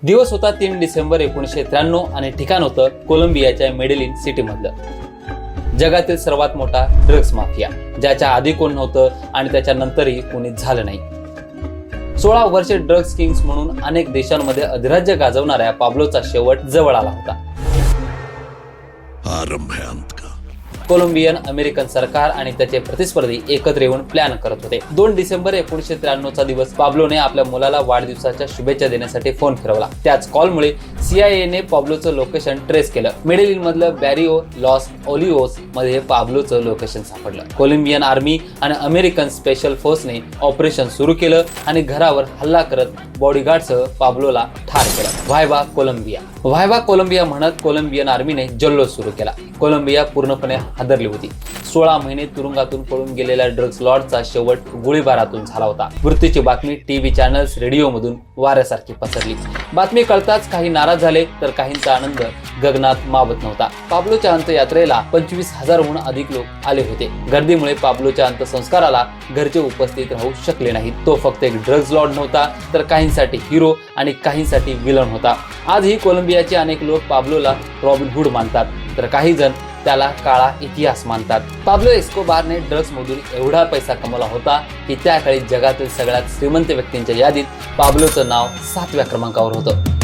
दिवस होता 3 डिसेंबर 1993 आणि ठिकाण होतं कोलंबियाच्या मेडेलिन सिटी मधलं. जगातील सर्वात मोठा ड्रग्स माफिया, ज्याच्या आधी कोण नव्हतं आणि त्याच्यानंतरही कोणीच झालं नाही. 16 वर्षे ड्रग्स किंग्स म्हणून अनेक देशांमध्ये अधिराज्य गाजवणाऱ्या पाब्लोचा शेवट जवळ आला होता. आरंभ है अंत का. कोलंबियन अमेरिकन सरकार आणि त्याचे प्रतिस्पर्धी एकत्र येऊन प्लॅन करत होते. 2 डिसेंबर 1993 चा दिवस पाब्लोने आपल्या मुलाला वाढदिवसाच्या शुभेच्छा देण्यासाठी फोन फिरवला. त्याच कॉलमुळे CIA ने पाब्लोचं लोकेशन ट्रेस केलं. मेडेलिन मधलं बॅरिओ लॉस ओलिओस मध्ये पाब्लोचं लोकेशन सापडलं. कोलंबियन आर्मी आणि अमेरिकन स्पेशल फोर्सने ऑपरेशन सुरू केलं आणि घरावर हल्ला करत बॉडीगार्डसह पाब्लोला ठार केलं. व्हायवा कोलंबिया, व्हायवा कोलंबिया म्हणत कोलंबियन आर्मीने जल्लोष सुरू केला. कोलंबिया पूर्णपणे हादरली होती. 16 महिने तुरुंगातून पळून गेलेल्या ड्रग्स लॉर्डचा शेवट गोळीबारातून झाला होता. मृत्यूची बातमी टीव्ही चॅनल्स, रेडिओमधून वाऱ्यासारखी पसरली. बातमी कळताच काही नाराज झाले तर काहींचा आनंद गगनात मावत नव्हता. पाब्लोच्या अंत्ययात्रेला 25,000हून अधिक लोक आले होते. गर्दीमुळे पाब्लोच्या अंत्यसंस्काराला घरचे उपस्थित राहू शकले नाहीत. तो फक्त एक ड्रग्स लॉर्ड नव्हता, तर काहींसाठी हिरो आणि काहींसाठी विलन होता. आजही कोलंबियाचे अनेक लोक पाब्लोला रॉबिन हुड मानतात, तर काही जण त्याला काळा इतिहास मानतात. पाब्लो एस्कोबारने ड्रग्स मधून एवढा पैसा कमवला होता की त्या काळी जगातील सगळ्यात श्रीमंत व्यक्तींच्या यादीत पाब्लोचं नाव 7व्या क्रमांकावर होतं.